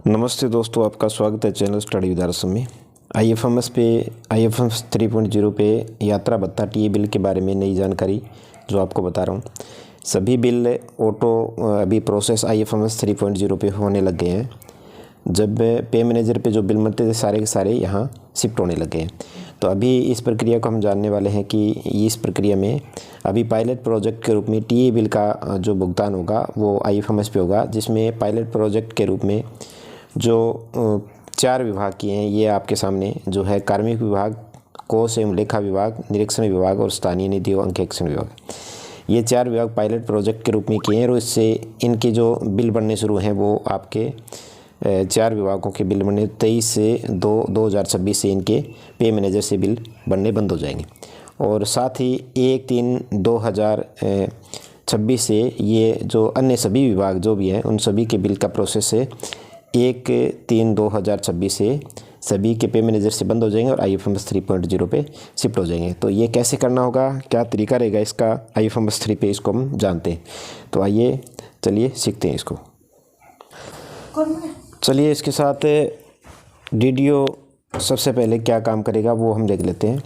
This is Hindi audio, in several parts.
नमस्ते दोस्तों, आपका स्वागत है चैनल स्टडी विद आरएस में। IFMS 3.0 पे यात्रा भत्ता टीए बिल के बारे में नई जानकारी जो आपको बता रहा हूँ। सभी बिल ऑटो अभी प्रोसेस IFMS 3.0 पे होने लग गए हैं। जब पे मैनेजर पे जो बिल मिलते थे सारे के सारे यहाँ शिफ्ट होने लगे हैं। तो अभी इस प्रक्रिया को हम जानने वाले हैं कि इस प्रक्रिया में अभी पायलट प्रोजेक्ट के रूप में टीए बिल का जो भुगतान होगा वो IFMS पे होगा, जिसमें पायलट प्रोजेक्ट के रूप में जो 4 विभाग किए हैं ये आपके सामने जो है कार्मिक विभाग, कोष एवं लेखा विभाग, निरीक्षण विभाग और स्थानीय निधि एवं अंकेक्षण विभाग। ये 4 विभाग पायलट प्रोजेक्ट के रूप में किए हैं और इससे इनके जो बिल बनने शुरू हैं वो आपके 4 विभागों के बिल बनने 23 से 2026 से इनके पे मैनेजर से बिल बनने बंद हो जाएंगे। और साथ ही 1/3/2026 से ये जो अन्य सभी विभाग जो भी हैं उन सभी के बिल का प्रोसेस है 1/3/2026 से सभी के पे मैनेजर से बंद हो जाएंगे और IFMS 3.0 पे शिफ्ट हो जाएंगे। तो ये कैसे करना होगा, क्या तरीका रहेगा इसका IFMS 3 पे, इसको हम जानते हैं। तो आइए चलिए सीखते हैं इसको। चलिए इसके साथ DDO सबसे पहले क्या काम करेगा वो हम देख लेते हैं।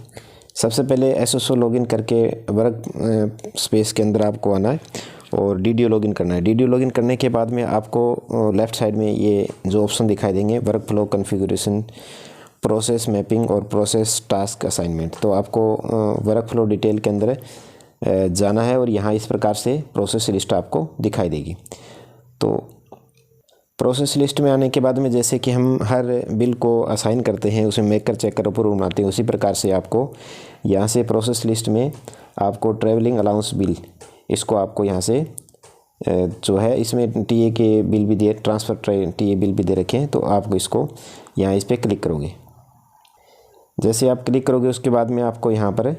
सबसे पहले SSO लॉगिन करके वर्क स्पेस के अंदर आपको आना है और DDO लॉगिन करना है। DDO लॉगिन करने के बाद में आपको लेफ़्ट साइड में ये जो ऑप्शन दिखाई देंगे work flow configuration, process mapping और प्रोसेस टास्क असाइनमेंट। तो आपको वर्क फ्लो डिटेल के अंदर जाना है और यहाँ इस प्रकार से प्रोसेस लिस्ट आपको दिखाई देगी। तो प्रोसेस लिस्ट में आने के बाद में जैसे कि हम हर बिल को असाइन करते हैं, उसमें मेकर चेकर अप्रूव बनाते हैं, उसी प्रकार से आपको यहाँ से प्रोसेस लिस्ट में आपको ट्रैवलिंग अलाउंस बिल, इसको आपको यहाँ से जो है इसमें टीए के बिल भी दिए, ट्रांसफ़र टीए बिल भी दे रखे हैं। तो आपको इसको यहाँ इस पर क्लिक करोगे। जैसे आप क्लिक करोगे उसके बाद में आपको यहाँ पर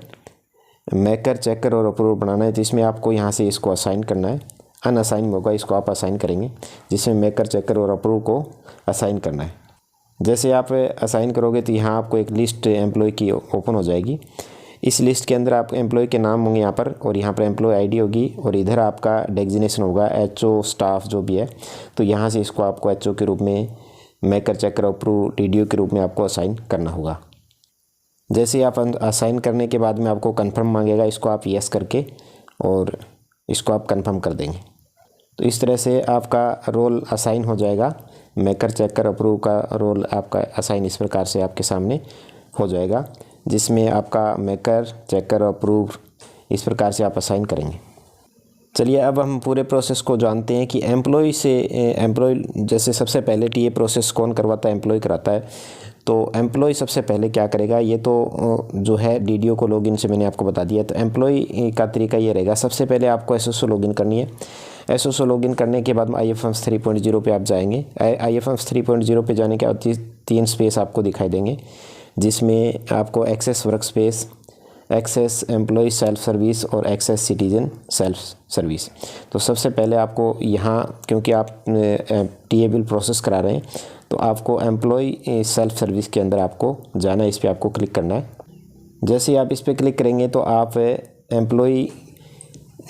मेकर चेकर और अप्रूव बनाना है। तो इसमें आपको यहाँ से इसको असाइन करना है, अनअसाइन होगा इसको आप असाइन करेंगे, जिसमें मेकर चेकर और अप्रूव को असाइन करना है। जैसे आप असाइन करोगे तो यहाँ आपको एक लिस्ट एम्प्लॉय की ओपन हो जाएगी। इस लिस्ट के अंदर आप एम्प्लॉय के नाम होंगे यहाँ पर एम्प्लॉय आईडी होगी और इधर आपका डेजिग्नेशन होगा HO स्टाफ जो भी है। तो यहाँ से इसको आपको HO के रूप में, मेकर चेकर अप्रूव DDO के रूप में आपको असाइन करना होगा। जैसे आप असाइन करने के बाद में आपको कंफर्म मांगेगा, इसको आप यस करके और इसको आप कंफर्म कर देंगे। तो इस तरह से आपका रोल असाइन हो जाएगा। मेकर चेकर अप्रूव का रोल आपका असाइन इस प्रकार से आपके सामने हो जाएगा, जिसमें आपका मेकर चेकर अप्रूव इस प्रकार से आप असाइन करेंगे। चलिए अब हम पूरे प्रोसेस को जानते हैं कि एम्प्लॉय जैसे सबसे पहले टीए प्रोसेस कौन करवाता है, एम्प्लॉय कराता है। तो एम्प्लॉय सबसे पहले क्या करेगा, ये तो जो है DDO को लॉगिन से मैंने आपको बता दिया। तो एम्प्लॉय का तरीका ये रहेगा, सबसे पहले आपको SSO लॉगिन करनी है। SSO लॉगिन करने के बाद IFMS 3.0 पे आप जाएंगे। IFMS 3.0 पे जाने के बाद 3 स्पेस आपको दिखाई देंगे, जिसमें आपको access work space, access employee self service और एक्सेस सिटीजन सेल्फ सर्विस। तो सबसे पहले आपको यहाँ, क्योंकि आप टीए बिल प्रोसेस करा रहे हैं, तो आपको एम्प्लॉय सेल्फ सर्विस के अंदर आपको जाना है, इस पर आपको क्लिक करना है। जैसे ही आप इस पर क्लिक करेंगे तो आप एम्प्लॉय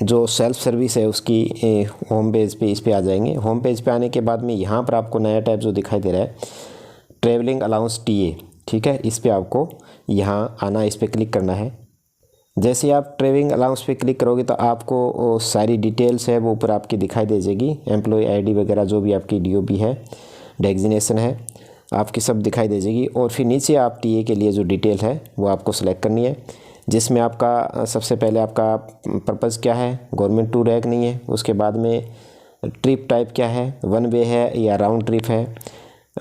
जो सेल्फ सर्विस है उसकी होम पेज पे इस पर आ जाएंगे। होम पेज पे आने के बाद में यहाँ पर आपको नया टैब जो दिखाई दे रहा है ट्रैवलिंग अलाउंस टीए, ठीक है, इस पर आपको यहाँ आना, इस पर क्लिक करना है। जैसे आप ट्रैवलिंग अलाउंस पे क्लिक करोगे तो आपको सारी डिटेल्स है वो ऊपर आपकी दिखाई दे जाएगी। एम्प्लॉय आईडी वगैरह जो भी आपकी DOB है, डेजिग्नेशन है, आपकी सब दिखाई दे जाएगी। और फिर नीचे आप टीए के लिए जो डिटेल है वो आपको सेलेक्ट करनी है, जिसमें आपका सबसे पहले आपका पर्पज़ क्या है, गवर्नमेंट टूर है कि नहीं है। उसके बाद में ट्रिप टाइप क्या है, 1 वे है या राउंड ट्रिप है।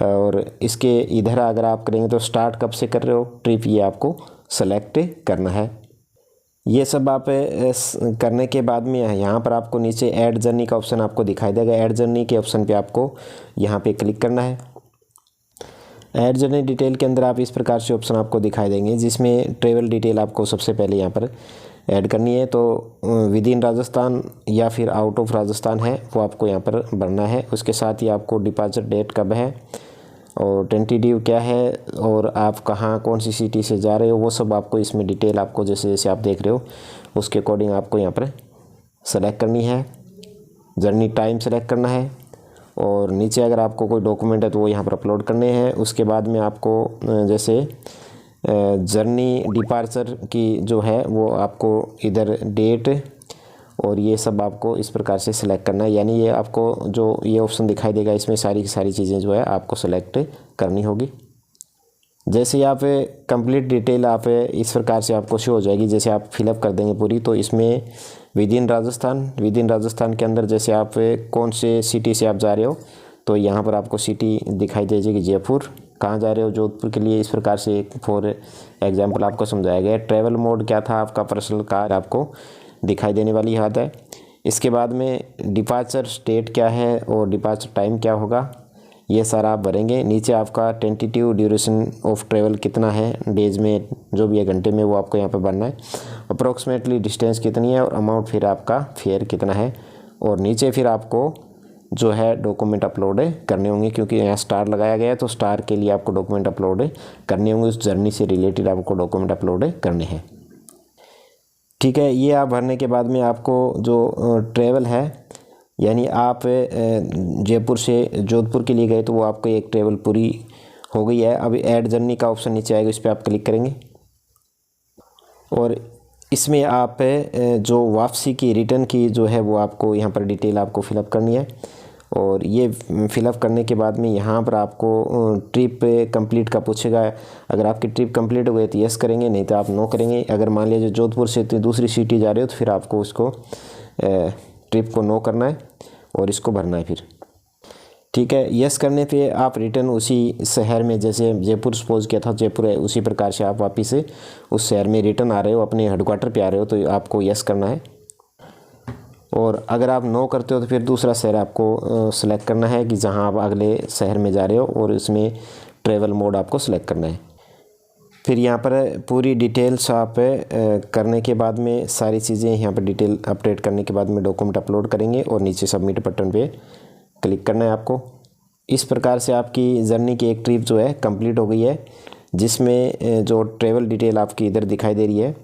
और इसके इधर अगर आप करेंगे तो स्टार्ट कब से कर रहे हो ट्रिप, ये आपको सेलेक्ट करना है। ये सब आप करने के बाद में यहाँ पर आपको नीचे ऐड जर्नी का ऑप्शन आपको दिखाई देगा। ऐड जर्नी के ऑप्शन पे आपको यहाँ पे क्लिक करना है। ऐड जर्नी डिटेल के अंदर आप इस प्रकार से ऑप्शन आपको दिखाई देंगे, जिसमें ट्रेवल डिटेल आपको सबसे पहले यहाँ पर ऐड करनी है। तो विद इन राजस्थान या फिर आउट ऑफ राजस्थान है वो आपको यहाँ पर भरना है। उसके साथ ही आपको डिपार्चर डेट कब है और टेंटेटिव क्या है और आप कहाँ कौन सी सिटी से जा रहे हो, वो सब आपको इसमें डिटेल आपको जैसे जैसे आप देख रहे हो उसके अकॉर्डिंग आपको यहाँ पर सेलेक्ट करनी है। जर्नी टाइम सेलेक्ट करना है और नीचे अगर आपको कोई डॉक्यूमेंट है तो वो यहाँ पर अपलोड करने हैं। उसके बाद में आपको जैसे जर्नी डिपार्चर की जो है वो आपको इधर डेट और ये सब आपको इस प्रकार से सिलेक्ट करना है, यानी ये आपको जो ये ऑप्शन दिखाई देगा इसमें सारी की सारी चीज़ें जो है आपको सेलेक्ट करनी होगी। जैसे यहाँ पे कंप्लीट डिटेल आप इस प्रकार से आपको शो हो जाएगी, जैसे आप फिलअप कर देंगे पूरी। तो इसमें विद इन राजस्थान के अंदर जैसे आप कौन से सिटी से आप जा रहे हो तो यहाँ पर आपको सिटी दिखाई दे जाएगी जयपुर। कहाँ जा रहे हो, जोधपुर के लिए। इस प्रकार से फॉर एग्जांपल आपको समझाया गया है। ट्रैवल मोड क्या था आपका, पर्सनल कार आपको दिखाई देने वाली हाथ है। इसके बाद में डिपार्चर स्टेट क्या है और डिपार्चर टाइम क्या होगा, ये सारा आप भरेंगे। नीचे आपका टेंटेटिव ड्यूरेशन ऑफ ट्रैवल कितना है, डेज में जो भी है घंटे में, वो आपको यहाँ पे भरना है। अप्रोक्सीमेटली डिस्टेंस कितनी है और अमाउंट फिर आपका फेयर कितना है। और नीचे फिर आपको जो है डॉक्यूमेंट अपलोड करने होंगे, क्योंकि यहाँ स्टार लगाया गया है तो स्टार के लिए आपको डॉक्यूमेंट अपलोड करने होंगे। उस जर्नी से रिलेटेड आपको डॉक्यूमेंट अपलोड करने हैं। ठीक है, ये आप भरने के बाद में आपको जो ट्रैवल है, यानी आप जयपुर से जोधपुर के लिए गए तो वो आपको एक ट्रैवल पूरी हो गई है। अभी ऐड जर्नी का ऑप्शन नीचे आएगा, इस पर आप क्लिक करेंगे और इसमें आप जो वापसी की रिटर्न की जो है वो आपको यहाँ पर डिटेल आपको फिलअप करनी है। और ये फिलअप करने के बाद में यहाँ पर आपको ट्रिप कंप्लीट का पूछेगा। अगर आपकी ट्रिप कंप्लीट हो गई तो यस करेंगे, नहीं तो आप नो करेंगे। अगर मान लीजिए जोधपुर से दूसरी सिटी जा रहे हो तो फिर आपको उसको ट्रिप को नो करना है और इसको भरना है फिर। ठीक है, यस करने पे आप रिटर्न उसी शहर में, जैसे जयपुर सपोज किया था जयपुर है, उसी प्रकार से आप वापिस से उस शहर में रिटर्न आ रहे हो, अपने हेडक्वार्टर पे आ रहे हो तो आपको यस करना है। और अगर आप नो करते हो तो फिर दूसरा शहर आपको सेलेक्ट करना है कि जहां आप अगले शहर में जा रहे हो, और इसमें ट्रैवल मोड आपको सेलेक्ट करना है। फिर यहाँ पर पूरी डिटेल्स आप करने के बाद में सारी चीज़ें यहाँ पर डिटेल अपडेट करने के बाद में डॉक्यूमेंट अपलोड करेंगे और नीचे सबमिट बटन पे क्लिक करना है आपको। इस प्रकार से आपकी जर्नी की एक ट्रिप जो है कंप्लीट हो गई है, जिसमें जो ट्रैवल डिटेल आपकी इधर दिखाई दे रही है,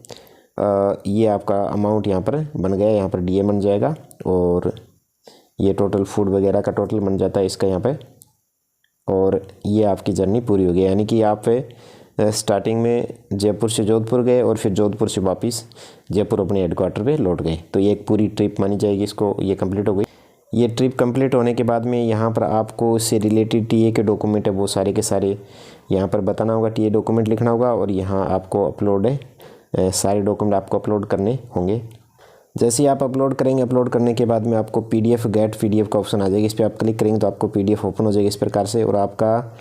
ये आपका अमाउंट यहाँ पर बन गया, यहाँ पर डीए बन जाएगा और ये टोटल फूड वगैरह का टोटल बन जाता है इसका यहाँ पे। और ये आपकी जर्नी पूरी हो गई, यानी कि आप स्टार्टिंग में जयपुर से जोधपुर गए और फिर जोधपुर से वापस जयपुर अपने हेडक्वार्टर पे लौट गए, तो ये एक पूरी ट्रिप मानी जाएगी। इसको ये कंप्लीट हो गई। ये ट्रिप कंप्लीट होने के बाद में यहाँ पर आपको इससे रिलेटेड टीए के डॉक्यूमेंट है वो सारे के सारे यहाँ पर बताना होगा, टीए डॉक्यूमेंट लिखना होगा और यहाँ आपको अपलोड है सारे डॉक्यूमेंट आपको अपलोड करने होंगे। जैसे ही आप अपलोड करेंगे, अपलोड करने के बाद में आपको पीडीएफ गेट पीडीएफ का ऑप्शन आ जाएगा, इस पर आप क्लिक करेंगे तो आपको पीडीएफ ओपन हो जाएगी इस प्रकार से। और आपका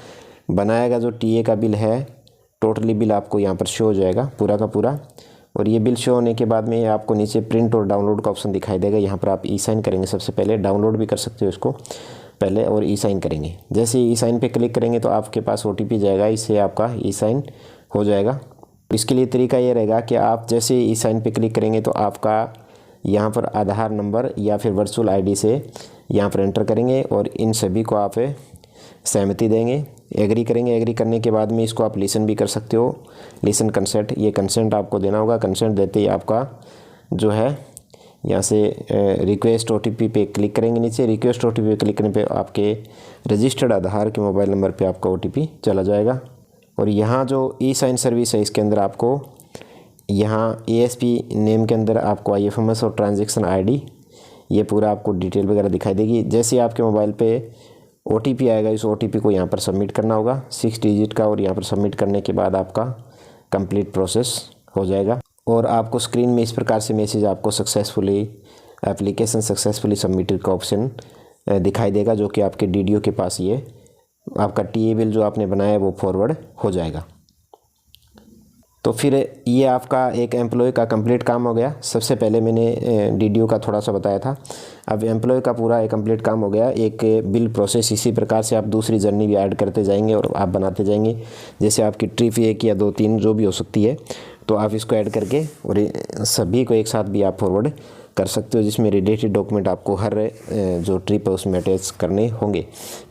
बनाया गया जो टीए का बिल है, टोटली बिल आपको यहाँ पर शो हो जाएगा पूरा का पूरा। और ये बिल शो होने के बाद में आपको नीचे प्रिंट और डाउनलोड का ऑप्शन दिखाई देगा। यहाँ पर आप ई साइन करेंगे, सबसे पहले डाउनलोड भी कर सकते हो इसको पहले, और ई साइन करेंगे। जैसे ई साइन पे क्लिक करेंगे तो आपके पास ओटीपी जाएगा, इससे आपका ई साइन हो जाएगा। इसके लिए तरीका ये रहेगा कि आप जैसे ई साइन पे क्लिक करेंगे तो आपका यहाँ पर आधार नंबर या फिर वर्चुअल आईडी से यहाँ पर एंटर करेंगे और इन सभी को आप सहमति देंगे, एग्री करेंगे। एग्री करने के बाद में इसको आप लिसन भी कर सकते हो, लिसन कंसेंट, ये कंसेंट आपको देना होगा। कंसेंट देते ही आपका जो है यहाँ से रिक्वेस्ट ओटीपी पे क्लिक करेंगे। नीचे रिक्वेस्ट ओटीपी पे क्लिक करने पे आपके रजिस्टर्ड आधार के मोबाइल नंबर पे आपका ओटीपी चला जाएगा। और यहाँ जो ई साइन सर्विस है इसके अंदर आपको यहाँ एएसपी नेम के अंदर आपको आईएफएमएस और ट्रांजैक्शन आईडी ये पूरा आपको डिटेल वगैरह दिखाई देगी। जैसे आपके मोबाइल पे ओटीपी आएगा, इस ओटीपी को यहाँ पर सबमिट करना होगा 6 डिजिट का, और यहाँ पर सबमिट करने के बाद आपका कंप्लीट प्रोसेस हो जाएगा। और आपको स्क्रीन में इस प्रकार से मैसेज आपको सक्सेसफुली एप्लीकेशन सक्सेसफुली सबमिटेड का ऑप्शन दिखाई देगा, जो कि आपके डीडीओ के पास ये आपका टीए बिल जो आपने बनाया है वो फॉरवर्ड हो जाएगा। तो फिर ये आपका एक एम्प्लॉय का कंप्लीट काम हो गया। सबसे पहले मैंने डीडीओ का थोड़ा सा बताया था, अब एम्प्लॉय का पूरा एक कंप्लीट काम हो गया। एक बिल प्रोसेस इसी प्रकार से आप दूसरी जर्नी भी ऐड करते जाएंगे और आप बनाते जाएंगे। जैसे आपकी ट्रिप 1 या 2-3 जो भी हो सकती है, तो आप इसको ऐड करके और सभी को एक साथ भी आप फॉरवर्ड कर सकते हो, जिसमें रिलेटेड डॉक्यूमेंट आपको हर जो ट्रिप है उसमें अटैच करने होंगे।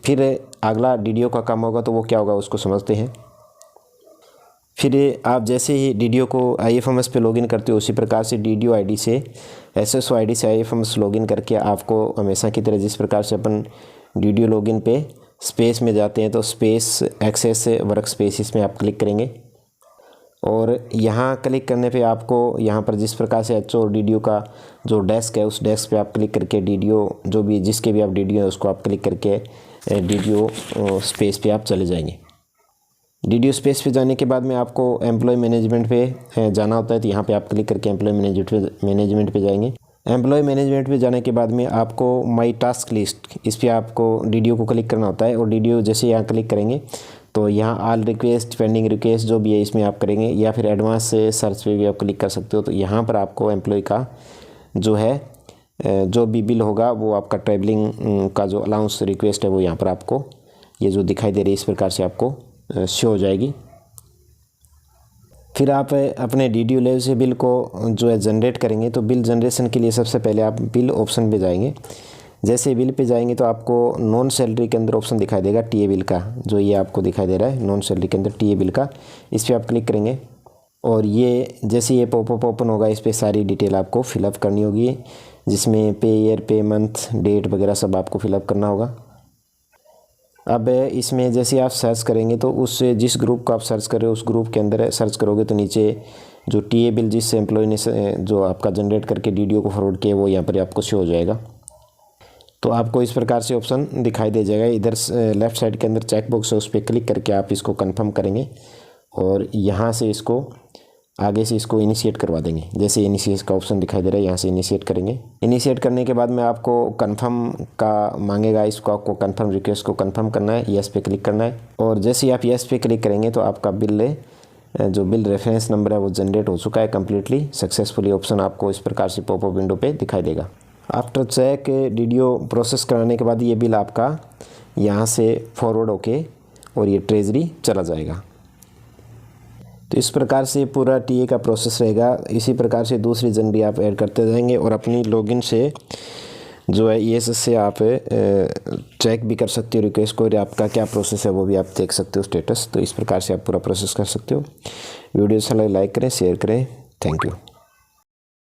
फिर अगला डीडीओ का काम होगा, तो वो क्या होगा उसको समझते हैं। फिर आप जैसे ही डीडीओ को आईएफएमएस पे लॉगिन करते हो, उसी प्रकार से डीडीओ आईडी से एसएसओ आईडी से आईएफएमएस लॉगिन करके आपको हमेशा की तरह जिस प्रकार से अपन वीडियो लॉगिन पे स्पेस में जाते हैं तो स्पेस एक्सेस वर्क स्पेस इसमें आप क्लिक करेंगे और यहाँ क्लिक करने पे आपको यहाँ पर जिस प्रकार से एच और DDO का जो डेस्क है उस डेस्क पे आप क्लिक करके DDO जो भी जिसके भी आप DDO है उसको आप क्लिक करके DDO स्पेस पे आप चले जाएंगे। DDO स्पेस पे जाने के बाद में आपको एम्प्लॉय मैनेजमेंट पे जाना होता है, तो यहाँ पे आप क्लिक करके एम्प्लॉय मैनेजमेंट पे जाएंगे। एम्प्लॉय मैनेजमेंट पे जाने के बाद में आपको माई टास्क लिस्ट इस पर आपको DDO को क्लिक करना होता है और DDO जैसे यहाँ क्लिक करेंगे तो यहाँ ऑल रिक्वेस्ट पेंडिंग रिक्वेस्ट जो भी है इसमें आप करेंगे, या फिर एडवांस से सर्च पे भी आप क्लिक कर सकते हो। तो यहाँ पर आपको एम्प्लॉय का जो है जो भी बिल होगा वो आपका ट्रैवलिंग का जो अलाउंस रिक्वेस्ट है वो यहाँ पर आपको ये जो दिखाई दे रही है इस प्रकार से आपको शो हो जाएगी। फिर आप अपने DDO लेवल से बिल को जो है जनरेट करेंगे। तो बिल जनरेशन के लिए सबसे पहले आप बिल ऑप्शन पे जाएंगे। जैसे बिल पे जाएंगे तो आपको नॉन सैलरी के अंदर ऑप्शन दिखाई देगा TA बिल का, जो ये आपको दिखाई दे रहा है नॉन सैलरी के अंदर TA बिल का, इस पर आप क्लिक करेंगे और ये जैसे ये पॉपअप ओपन होगा इस पर सारी डिटेल आपको फिलअप करनी होगी, जिसमें पे ईयर पे मंथ डेट वगैरह सब आपको फिलअप करना होगा। अब इसमें जैसे आप सर्च करेंगे तो उस जिस ग्रुप को आप सर्च कर रहे हो उस ग्रुप के अंदर सर्च करोगे तो नीचे जो TA बिल जिस एम्प्लॉय ने जो आपका जनरेट करके DDO को फॉरवर्ड किया वो यहाँ पर आपको शो हो जाएगा। तो आपको इस प्रकार से ऑप्शन दिखाई दे जाएगा। इधर लेफ़्ट साइड के अंदर चेक बॉक्स है उस पर क्लिक करके आप इसको कंफर्म करेंगे और यहाँ से इसको आगे से इसको इनिशिएट करवा देंगे। जैसे इनिशिएट का ऑप्शन दिखाई दे रहा है यहाँ से इनिशिएट करेंगे। इनिशिएट करने के बाद में आपको कंफर्म का मांगेगा, इसको आपको कंफर्म रिक्वेस्ट को कंफर्म करना है, यस पे क्लिक करना है और जैसे ही आप यस पे क्लिक करेंगे तो आपका बिल जो बिल रेफरेंस नंबर है वो जनरेट हो चुका है कंप्लीटली सक्सेसफुली। ऑप्शन आपको इस प्रकार से पॉपअप विंडो पे दिखाई देगा। आफ्टर चेक DDO प्रोसेस कराने के बाद ये बिल आपका यहाँ से फॉरवर्ड होके और ये ट्रेजरी चला जाएगा। तो इस प्रकार से पूरा TA का प्रोसेस रहेगा। इसी प्रकार से दूसरी जनवरी आप ऐड करते जाएंगे और अपनी लॉगिन से जो है ESS से आप चेक भी कर सकते हो रिक्वेस्ट को और आपका क्या प्रोसेस है वो भी आप देख सकते हो स्टेटस। तो इस प्रकार से आप पूरा प्रोसेस कर सकते हो। वीडियो अच्छा लगे लाइक करें, शेयर करें। Thank you.